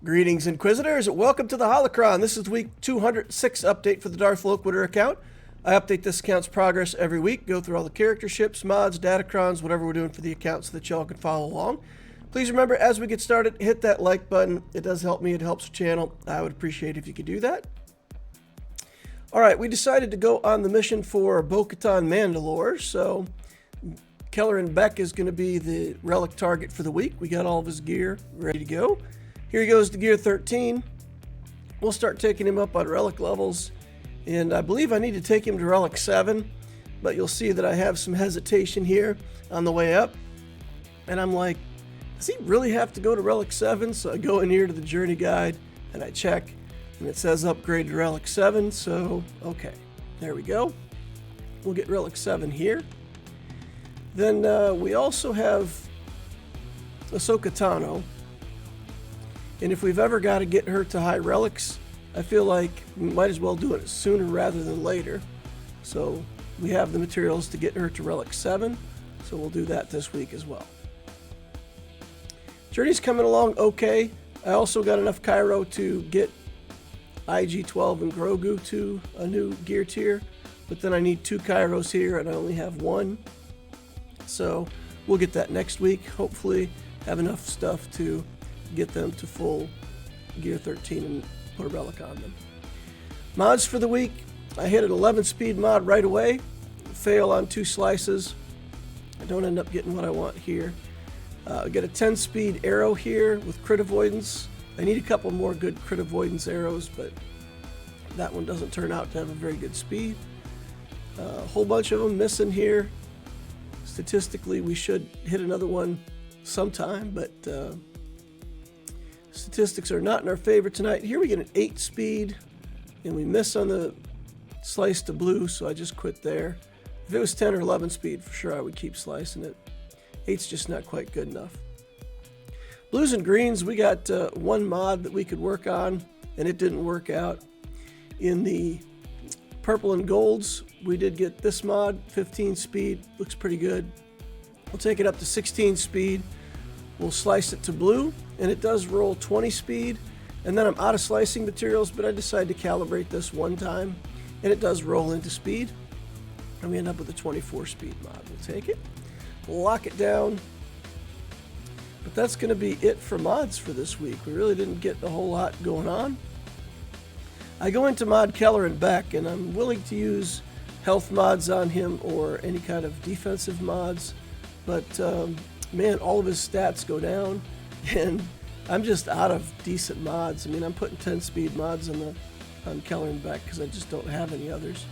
Greetings, Inquisitors. Welcome to the Holocron. This is week 206 update for the Darth Loquitur account. I update this account's progress every week, go through all the character ships, mods, Datacrons, whatever we're doing for the account so that y'all can follow along. Please remember, as we get started, hit that like button. It does help me. It helps the channel. I would appreciate if you could do that. All right, we decided to go on the mission for Bo-Katan Mandalore, so Kelleran Beq is going to be the relic target for the week. We got all of his gear ready to go. Here he goes to gear 13. We'll start taking him up on relic levels, and I believe I need to take him to relic 7, but you'll see that I have some hesitation here on the way up, and I'm like, does he really have to go to relic 7? So I go in here to the journey guide and I check, and it says upgrade to relic 7, so okay, there we go. We'll get relic 7 here. Then we also have Ahsoka Tano. And if we've ever got to get her to high relics, I feel like we might as well do it sooner rather than later. So we have the materials to get her to relic 7, so we'll do that this week as well. Journey's coming along okay. I also got enough Cairo to get IG-12 and Grogu to a new gear tier, but then I need 2 Cairos here and I only have 1. So we'll get that next week. Hopefully have enough stuff to get them to full gear 13 and put a relic on them. Mods for the week. I hit an 11 speed mod right away. Fail on 2 slices. I don't end up getting what I want here. I get a 10 speed arrow here with crit avoidance. I need a couple more good crit avoidance arrows, but that one doesn't turn out to have a very good speed. A whole bunch of them missing here. Statistically, we should hit another one sometime, but statistics are not in our favor tonight. Here we get an 8 speed, and we miss on the slice to blue, so I just quit there. If it was 10 or 11 speed, for sure I would keep slicing it. 8's just not quite good enough. Blues and greens, we got one mod that we could work on, and it didn't work out. In the purple and golds, we did get this mod, 15 speed, looks pretty good. We'll take it up to 16 speed. We'll slice it to blue, and it does roll 20 speed, and then I'm out of slicing materials, but I decided to calibrate this one time, and it does roll into speed, and we end up with a 24 speed mod. We'll take it, lock it down, but that's going to be it for mods for this week. We really didn't get a whole lot going on. I go into mod Kelleran Beq, and I'm willing to use health mods on him or any kind of defensive mods, but man, all of his stats go down, and I'm just out of decent mods. I mean, I'm putting 10 speed mods on Kelleran Beq because I just don't have any others.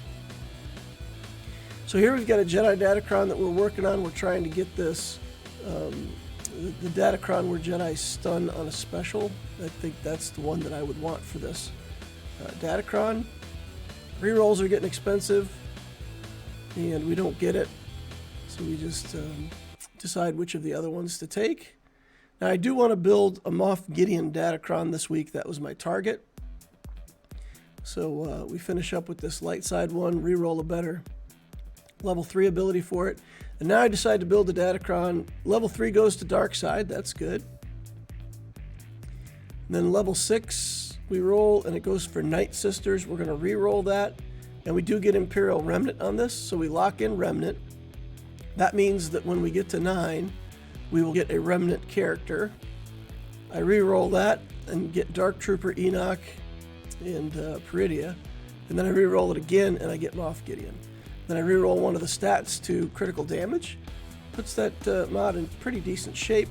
So here we've got a Jedi Datacron that we're working on. We're trying to get this, the Datacron where Jedi Stun on a special. I think that's the one that I would want for this Datacron. Rerolls are getting expensive, and we don't get it, so we just decide which of the other ones to take. Now I do want to build a Moff Gideon Datacron this week. That was my target. So we finish up with this light side one, reroll a better level 3 ability for it. And now I decide to build a Datacron. Level 3 goes to dark side, that's good. And then level 6 we roll and it goes for Night Sisters. We're going to reroll that. And we do get Imperial Remnant on this, so we lock in Remnant. That means that when we get to 9, we will get a Remnant character. I re-roll that and get Dark Trooper Enoch and Peridia. And then I re-roll it again and I get Moff Gideon. Then I re-roll one of the stats to critical damage. Puts that mod in pretty decent shape.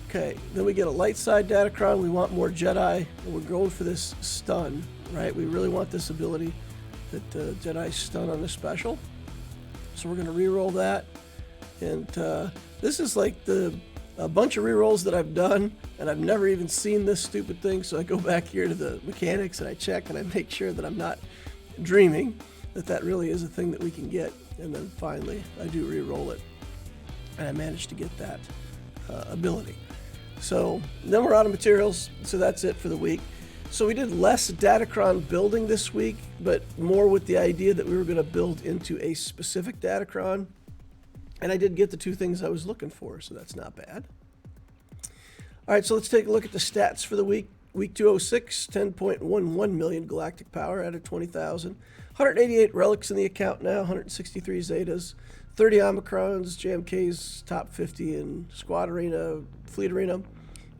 Okay, then we get a light side Datacron. We want more Jedi, and we're going for this stun, right? We really want this ability that Jedi Stun on the special. So we're going to re-roll that, and this is like a bunch of re-rolls that I've done, and I've never even seen this stupid thing, so I go back here to the mechanics and I check and I make sure that I'm not dreaming, that really is a thing that we can get, and then finally I do re-roll it, and I managed to get that ability. So then we're out of materials, so that's it for the week. So we did less Datacron building this week, but more with the idea that we were going to build into a specific Datacron. And I did get the 2 things I was looking for, so that's not bad. All right, so let's take a look at the stats for the week. Week 206, 10.11 million galactic power out of 20,000. 188 relics in the account now, 163 Zetas, 30 Omicrons, JMK's top 50 in Squad Arena, Fleet Arena.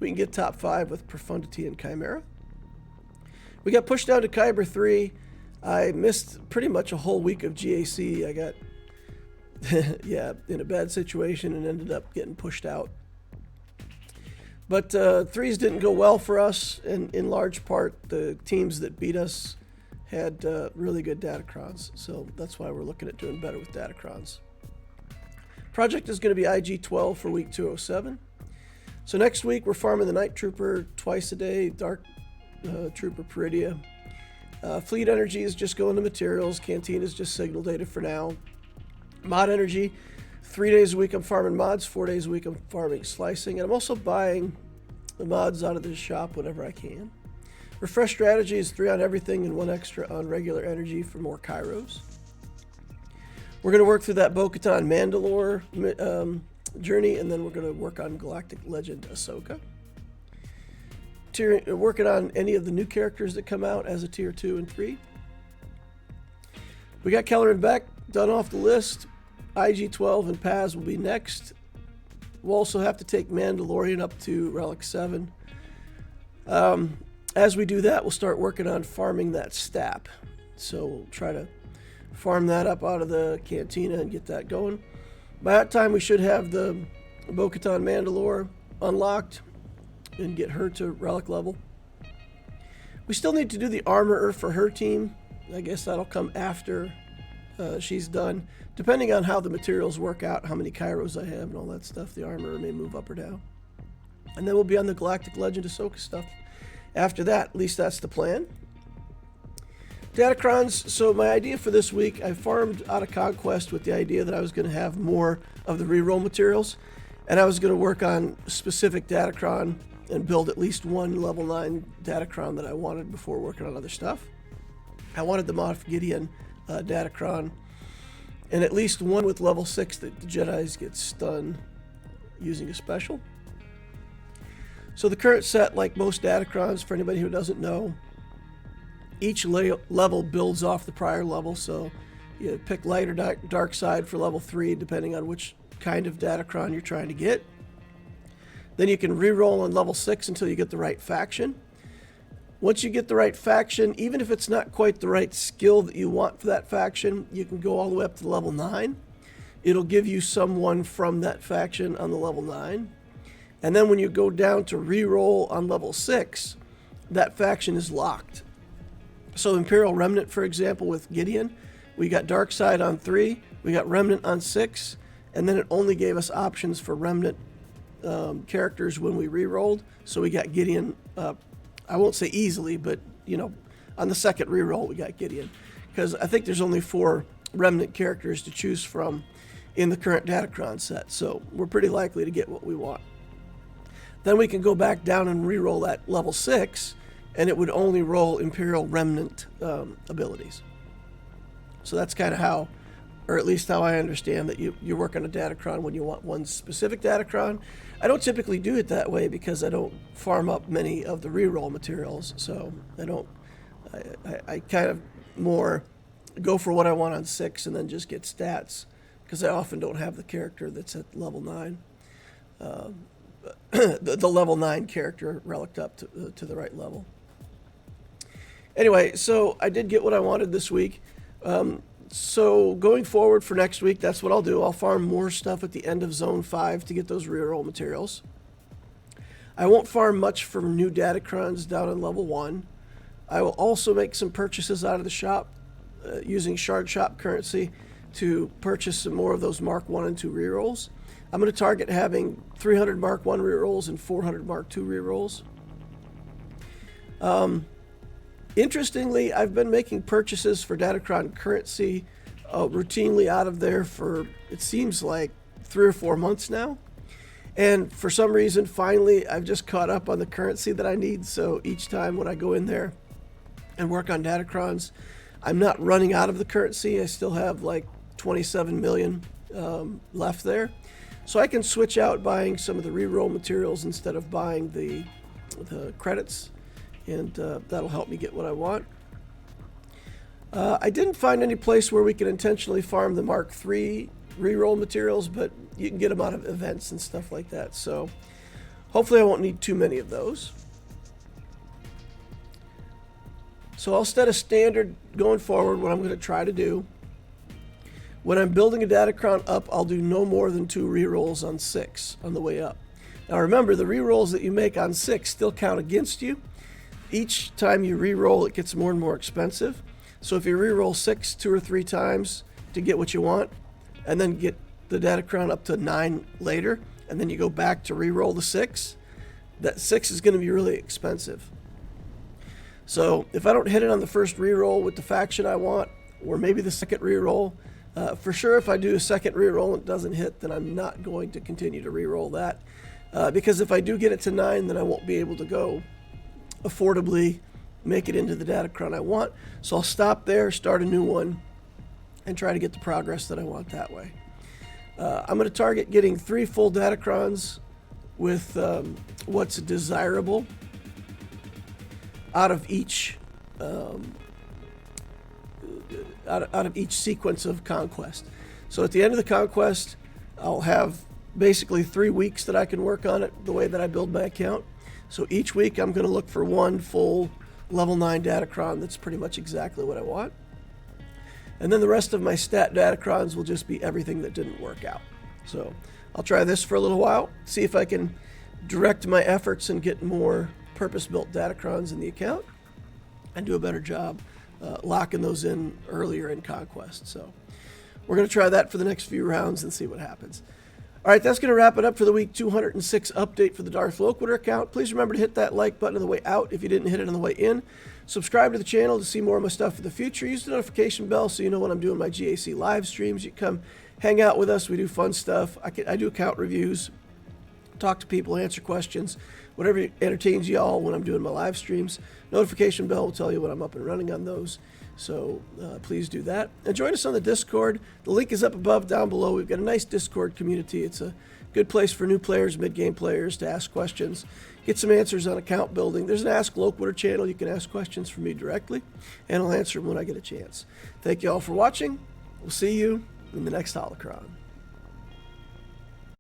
We can get top 5 with Profundity and Chimera. We got pushed down to Kyber 3. I missed pretty much a whole week of GAC. I got, yeah, in a bad situation and ended up getting pushed out. But 3s didn't go well for us, and in large part, the teams that beat us had really good Datacrons. So that's why we're looking at doing better with Datacrons. Project is going to be IG-12 for week 207. So next week, we're farming the Night Trooper twice a day, Dark Trooper Peridia. Fleet Energy is just going to materials. Canteen is just signal data for now. Mod Energy, 3 days a week I'm farming mods, 4 days a week I'm farming slicing, and I'm also buying the mods out of the shop whenever I can. Refresh Strategy is 3 on everything and 1 extra on regular energy for more Kairos. We're going to work through that Bo-Katan Mandalore journey, and then we're going to work on Galactic Legend Ahsoka. Working on any of the new characters that come out as a tier 2 and 3. We got Kelleran Beq done off the list. IG-12 and Paz will be next. We'll also have to take Mandalorian up to Relic 7. As we do that, we'll start working on farming that Stap. So we'll try to farm that up out of the Cantina and get that going. By that time, we should have the Bo-Katan Mandalore unlocked and get her to Relic level. We still need to do the Armorer for her team. I guess that'll come after she's done. Depending on how the materials work out, how many Kairos I have and all that stuff, the Armorer may move up or down. And then we'll be on the Galactic Legend Ahsoka stuff after that. At least that's the plan. Datacrons. So my idea for this week, I farmed out of Conquest with the idea that I was going to have more of the reroll materials, and I was going to work on specific Datacron and build at least one level 9 Datacron that I wanted before working on other stuff. I wanted the Moff Gideon Datacron, and at least one with level 6 that the Jedis get stunned using a special. So the current set, like most Datacrons, for anybody who doesn't know, each level builds off the prior level. So you pick light or dark side for level 3, depending on which kind of Datacron you're trying to get. Then you can reroll on level 6 until you get the right faction. Once you get the right faction, even if it's not quite the right skill that you want for that faction, you can go all the way up to level 9. It'll give you someone from that faction on the level 9. And then when you go down to reroll on level 6, that faction is locked. So Imperial Remnant, for example, with Gideon, we got Dark Side on 3, we got Remnant on 6, and then it only gave us options for Remnant characters when we re-rolled. So we got Gideon, I won't say easily, but you know, on the second re-roll we got Gideon, because I think there's only 4 Remnant characters to choose from in the current Datacron set, so we're pretty likely to get what we want. Then we can go back down and re-roll that level 6, and it would only roll Imperial Remnant abilities. So that's kind of how, or at least how I understand that you work on a Datacron when you want one specific Datacron. I don't typically do it that way because I don't farm up many of the reroll materials, so I kind of more go for what I want on 6 and then just get stats, because I often don't have the character that's at level 9. The level 9 character relicked up to the right level. Anyway, so I did get what I wanted this week. So going forward for next week, that's what I'll do. I'll farm more stuff at the end of Zone 5 to get those reroll materials. I won't farm much for new Datacrons down on level 1. I will also make some purchases out of the shop using Shard Shop currency to purchase some more of those Mark 1 and 2 rerolls. I'm going to target having 300 Mark 1 rerolls and 400 Mark 2 rerolls. Interestingly, I've been making purchases for Datacron currency routinely out of there for, it seems like, 3 or 4 months now. And for some reason, finally, I've just caught up on the currency that I need. So each time when I go in there and work on Datacrons, I'm not running out of the currency. I still have like 27 million left there. So I can switch out buying some of the reroll materials instead of buying the credits, and that'll help me get what I want. I didn't find any place where we can intentionally farm the Mark III reroll materials, but you can get them out of events and stuff like that. So hopefully I won't need too many of those. So I'll set a standard going forward. What I'm going to try to do, when I'm building a Datacron up, I'll do no more than 2 rerolls on 6 on the way up. Now remember, the rerolls that you make on 6 still count against you. Each time you reroll, it gets more and more expensive. So if you reroll 6 2 or 3 times to get what you want, and then get the Datacron up to 9 later, and then you go back to reroll the 6, that 6 is going to be really expensive. So if I don't hit it on the first reroll with the faction I want, or maybe the second reroll, for sure if I do a second reroll and it doesn't hit, then I'm not going to continue to reroll that. Because if I do get it to 9, then I won't be able to go affordably make it into the Datacron I want. So I'll stop there, start a new one, and try to get the progress that I want that way. I'm going to target getting 3 full Datacrons with what's desirable out of each sequence of Conquest. So at the end of the Conquest, I'll have basically 3 weeks that I can work on it the way that I build my account. So each week I'm going to look for 1 full level 9 Datacron that's pretty much exactly what I want. And then the rest of my stat Datacrons will just be everything that didn't work out. So I'll try this for a little while, see if I can direct my efforts and get more purpose-built Datacrons in the account, and do a better job locking those in earlier in Conquest. So we're going to try that for the next few rounds and see what happens. All right, that's going to wrap it up for the week 206 update for the Darth Loquitur account. Please remember to hit that like button on the way out if you didn't hit it on the way in. Subscribe to the channel to see more of my stuff for the future. Use the notification bell so you know when I'm doing my GAC live streams. You can come hang out with us. We do fun stuff. I do account reviews, talk to people, answer questions, whatever entertains y'all when I'm doing my live streams. Notification bell will tell you when I'm up and running on those. So please do that. And join us on the Discord. The link is up above, down below. We've got a nice Discord community. It's a good place for new players, mid-game players to ask questions, get some answers on account building. There's an Ask Loquitur channel. You can ask questions for me directly, and I'll answer them when I get a chance. Thank you all for watching. We'll see you in the next Holocron.